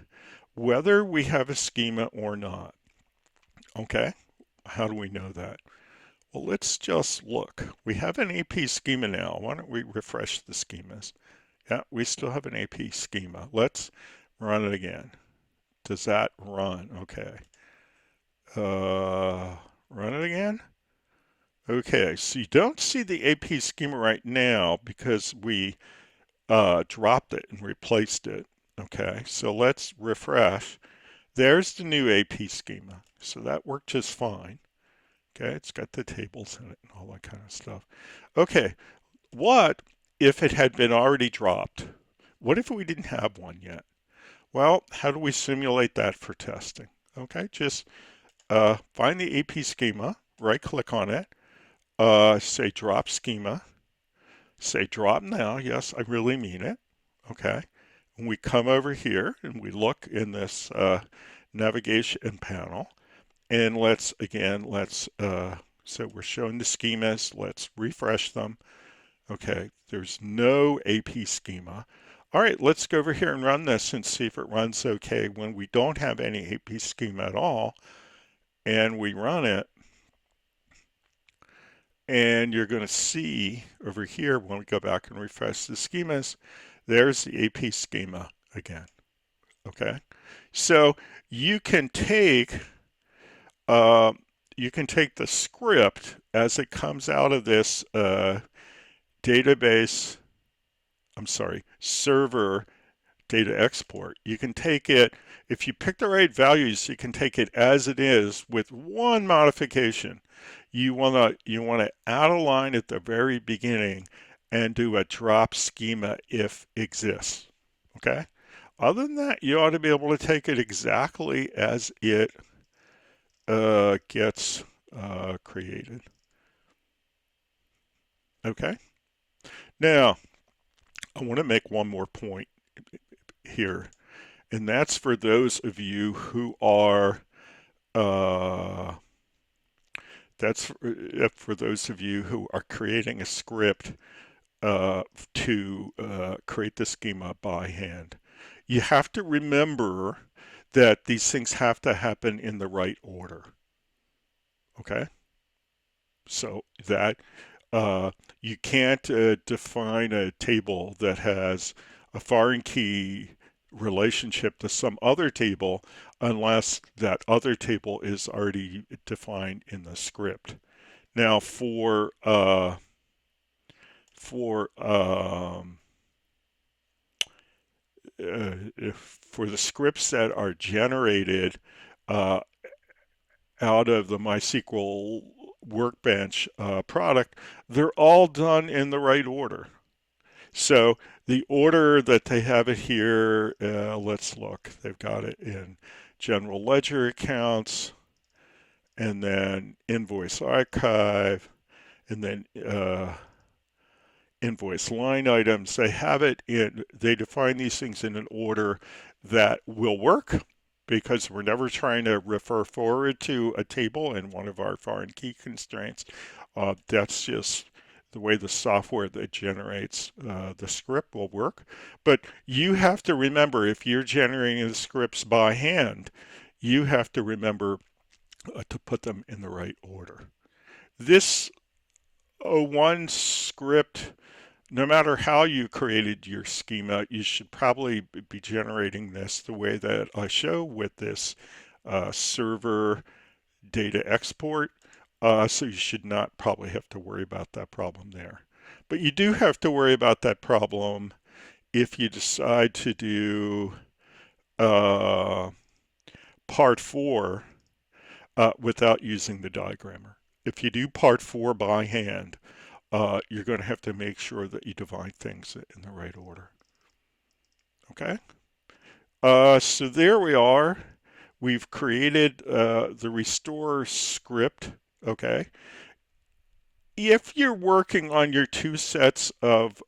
whether we have a schema or not. Okay, how do we know that? Well, let's just look. We have an AP schema now. Why don't we refresh the schemas? Yeah, we still have an AP schema. Let's run it again. Does that run? Okay. Run it again. Okay, so you don't see the AP schema right now because we dropped it and replaced it. Okay, so let's refresh. There's the new AP schema. So that worked just fine. Okay, it's got the tables in it and all that kind of stuff. Okay, what if it had been already dropped? What if we didn't have one yet? Well, how do we simulate that for testing? Okay, just find the AP schema, right click on it, say drop schema, say drop now. Yes, I really mean it. Okay, and we come over here and we look in this navigation panel. And let's so we're showing the schemas. Let's refresh them. Okay, there's no AP schema. All right, let's go over here and run this and see if it runs okay when we don't have any AP schema at all. And we run it. And you're going to see over here when we go back and refresh the schemas, there's the AP schema again. Okay, so you can take the script as it comes out of this database, server data export. You can take it, if you pick the right values, you can take it as it is with one modification. You want to add a line at the very beginning and do a drop schema if exists. Okay? Other than that, you ought to be able to take it exactly as it gets created. Okay. Now, I want to make one more point here, and that's for those of you who are for those of you who are creating a script to create the schema by hand. You have to remember that these things have to happen in the right order. Okay? So that you can't define a table that has a foreign key relationship to some other table unless that other table is already defined in the script. Now, for for the scripts that are generated uh, out of the MySQL Workbench product, they're all done in the right order. So the order that they have it here, let's look. They've got it in general ledger accounts, and then invoice archive, and then invoice line items. They have it in, they define these things in an order that will work because we're never trying to refer forward to a table in one of our foreign key constraints. That's just the way the software that generates the script will work. But you have to remember, if you're generating the scripts by hand, you have to remember to put them in the right order. This one script, no matter how you created your schema, you should probably be generating this the way that I show with this server data export. So you should not probably have to worry about that problem there. But you do have to worry about that problem if you decide to do part 4 without using the diagrammer. If you do part 4 by hand, you're going to have to make sure that you divide things in the right order. Okay? So there we are. We've created the restore script. Okay? If you're working on your two sets of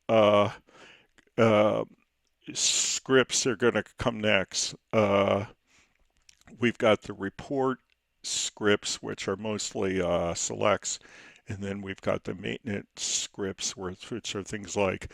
scripts that are going to come next, we've got the report scripts, which are mostly selects, and then we've got the maintenance scripts, which are things like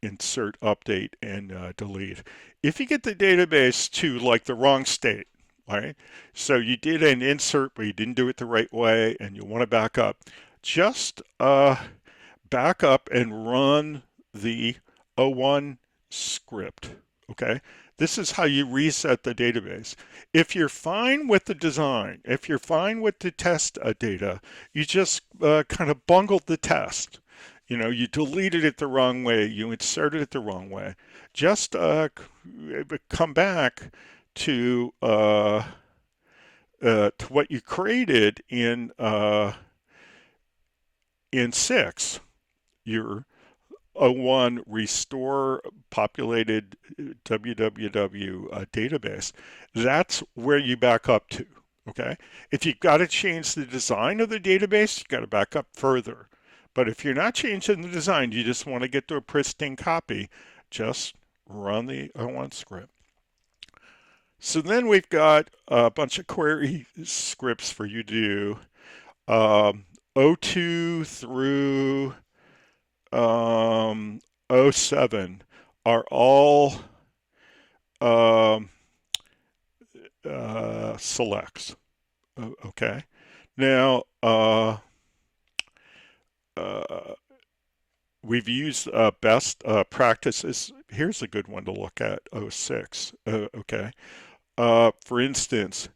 insert, update, and delete. If you get the database to like the wrong state, right? So you did an insert, but you didn't do it the right way, and you want to back up, just back up and run the O1 script, okay? This is how you reset the database. If you're fine with the design, if you're fine with the test data, you just kind of bungled the test. You know, you deleted it the wrong way, you inserted it the wrong way. Just come back to what you created in 6, your O1 restore populated www database. That's where you back up to, okay? If you've got to change the design of the database, you've got to back up further. But if you're not changing the design, you just want to get to a pristine copy, just run the O1 script. So then we've got a bunch of query scripts for you to do. O2 through 07 are all selects. Okay. Now, we've used best practices. Here's a good one to look at, 06. Okay. For instance,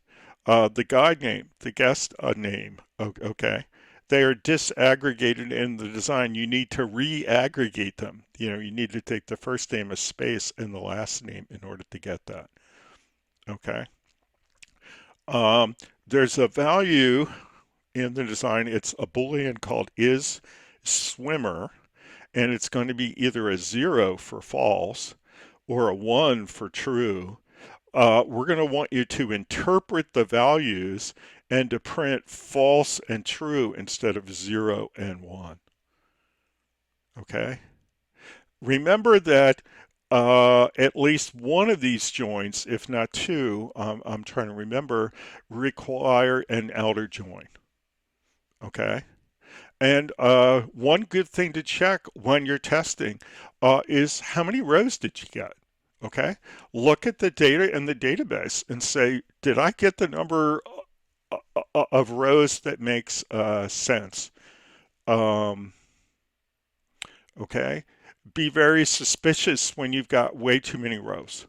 the guide name, the guest name, okay. They are disaggregated in the design. You need to re-aggregate them. You know, you need to take the first name, a space, and the last name in order to get that. Okay. There's a value in the design. It's a Boolean called isSwimmer, and it's going to be either a 0 for false or a 1 for true. We're going to want you to interpret the values and to print false and true instead of 0 and 1. Okay? remember that at least one of these joins, if not two, I'm trying to remember, require an outer join. Okay. And one good thing to check when you're testing is how many rows did you get? Okay. Look at the data in the database and say, did I get the number of rows that makes sense? Um, okay. Be very suspicious when you've got way too many rows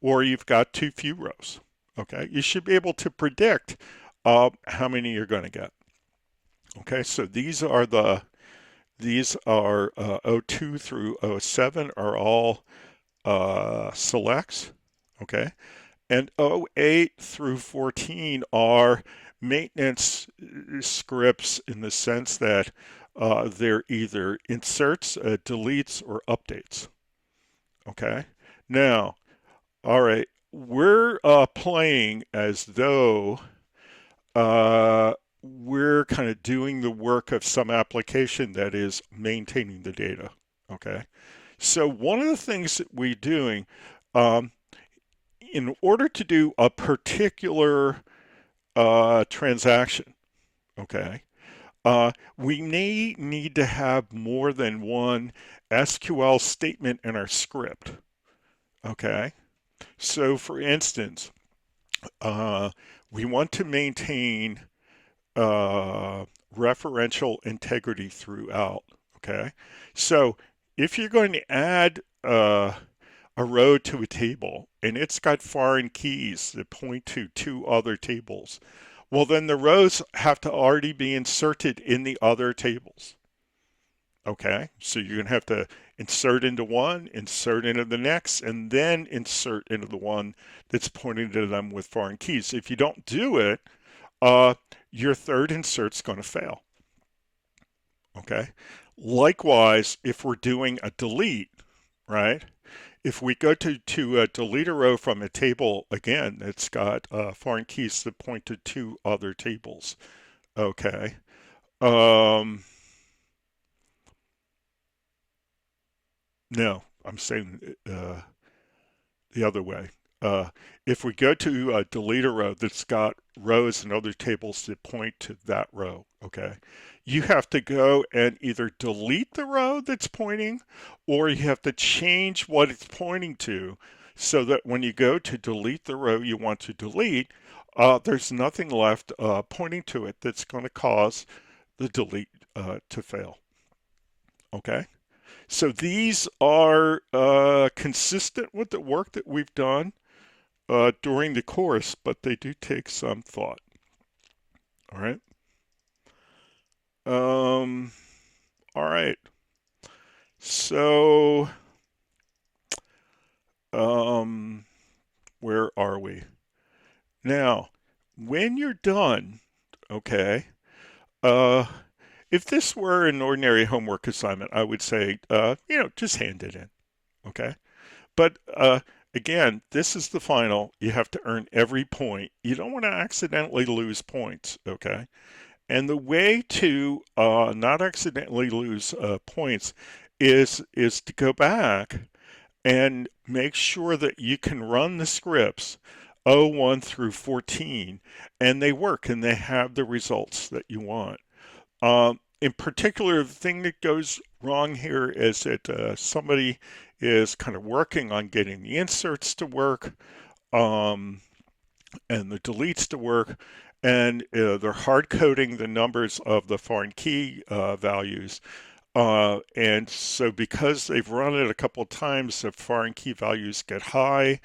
or you've got too few rows. Okay. You should be able to predict how many you're going to get. Okay. So these are O2 through O7 are all selects. Okay. And O8 through 14 are maintenance scripts in the sense that they're either inserts, deletes, or updates. Okay. Now, all right, we're playing as though we're kind of doing the work of some application that is maintaining the data. Okay. So one of the things that we're doing, um, in order to do a particular transaction, okay, we may need to have more than one SQL statement in our script. Okay. So for instance, uh, we want to maintain referential integrity throughout. Okay. So if you're going to add a row to a table and it's got foreign keys that point to two other tables, well, then the rows have to already be inserted in the other tables. Okay, so you're going to have to insert into one, insert into the next, and then insert into the one that's pointing to them with foreign keys. If you don't do it, uh, your third insert's going to fail. Okay, likewise, if we're doing a delete, right? If we go to delete a row from a table, again, it's got foreign keys that point to two other tables. Okay. Um, no, I'm saying the other way. Uh, if we go to delete a row that's got rows and other tables that point to that row, okay, you have to go and either delete the row that's pointing or you have to change what it's pointing to so that when you go to delete the row you want to delete, there's nothing left pointing to it that's going to cause the delete to fail. Okay. So these are consistent with the work that we've done during the course, but they do take some thought. All right. Um, all right. So, um, where are we? Now, when you're done, okay, uh, if this were an ordinary homework assignment, I would say, just hand it in, okay? But again, this is the final. You have to earn every point. You don't want to accidentally lose points, okay? And the way to not accidentally lose points is to go back and make sure that you can run the scripts 01 through 14 and they work and they have the results that you want. In particular, the thing that goes wrong here is that somebody is kind of working on getting the inserts to work. And the deletes to work, and they're hard coding the numbers of the foreign key values. And so because they've run it a couple of times, the foreign key values get high.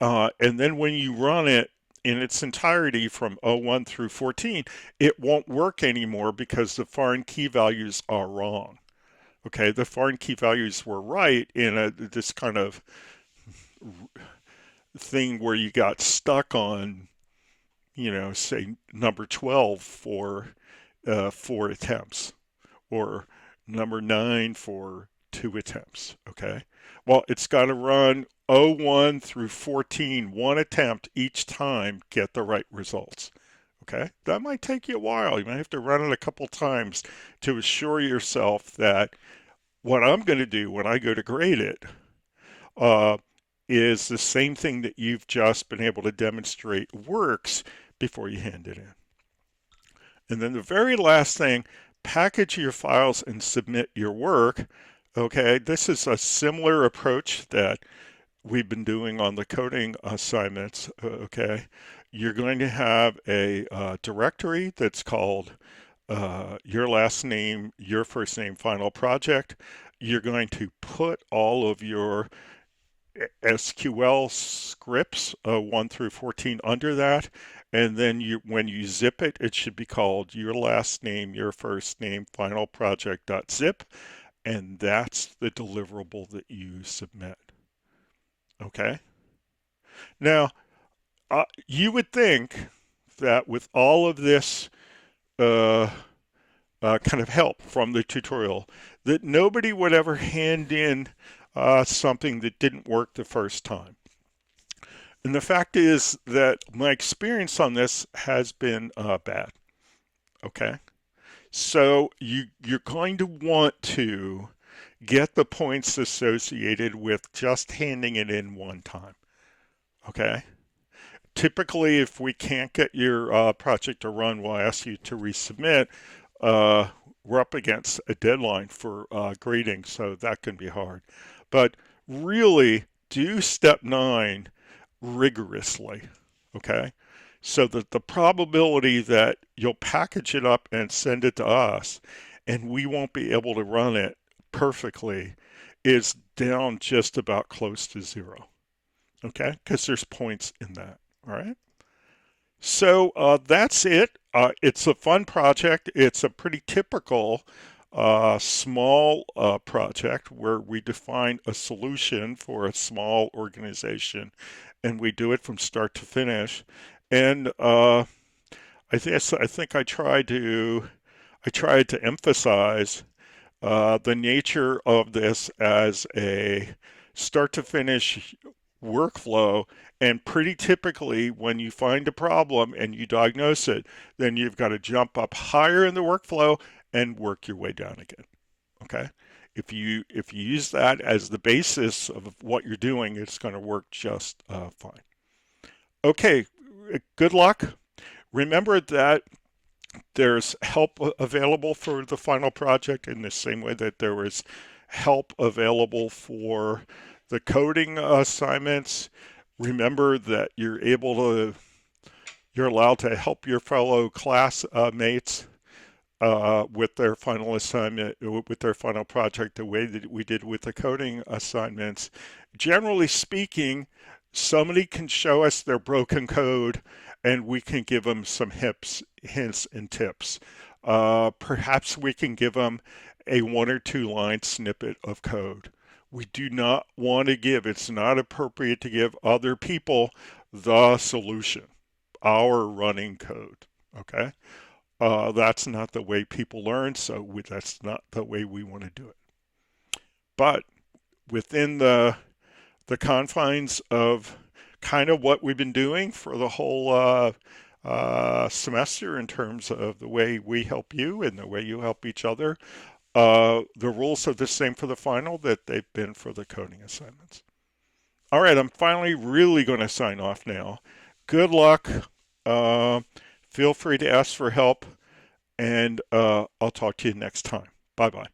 And then when you run it in its entirety from 01 through 14, it won't work anymore because the foreign key values are wrong. Okay, the foreign key values were right in this kind of thing where you got stuck on, say number 12 for 4 attempts or number 9 for 2 attempts. Okay. Well, it's got to run 01 through 14, one attempt each time, get the right results. Okay. That might take you a while. You might have to run it a couple times to assure yourself that What I'm going to do when I go to grade it uh, is the same thing that you've just been able to demonstrate works before you hand it in. And then the very last thing, package your files and submit your work. Okay, this is a similar approach that we've been doing on the coding assignments. Okay, you're going to have a directory that's called your last name, your first name, final project. You're going to put all of your SQL scripts 1 through 14 under that, and then when you zip it, it should be called your last name, your first name, final project.zip, and that's the deliverable that you submit. Okay. Now, you would think that with all of this uh, kind of help from the tutorial, that nobody would ever hand in something that didn't work the first time. And the fact is that my experience on this has been bad. Okay. So you're going to want to get the points associated with just handing it in one time. Okay. Typically, if we can't get your project to run, we'll ask you to resubmit. We're up against a deadline for grading, so that can be hard. But really, do step 9 rigorously, okay? So that the probability that you'll package it up and send it to us and we won't be able to run it perfectly is down just about close to 0, okay? Because there's points in that, all right? So that's it. It's a fun project. It's a pretty typical small project where we define a solution for a small organization and we do it from start to finish. And I think I tried to emphasize the nature of this as a start to finish workflow. And pretty typically, when you find a problem and you diagnose it, then you've got to jump up higher in the workflow and work your way down again. Okay. If you use that as the basis of what you're doing, it's going to work just fine. Okay, good luck. Remember that there's help available for the final project in the same way that there was help available for the coding assignments. Remember that you're allowed to help your fellow classmates with their final assignment, with their final project, the way that we did with the coding assignments. Generally speaking, somebody can show us their broken code and we can give them some hints and tips. Perhaps we can give them a 1 or 2 line snippet of code. We do not want to it's not appropriate to give other people the solution, our running code, okay? That's not the way people learn, so that's not the way we want to do it. But within the confines of kind of what we've been doing for the whole semester in terms of the way we help you and the way you help each other, the rules are the same for the final that they've been for the coding assignments. All right, I'm finally really going to sign off now. Good luck. Feel free to ask for help, and I'll talk to you next time. Bye-bye.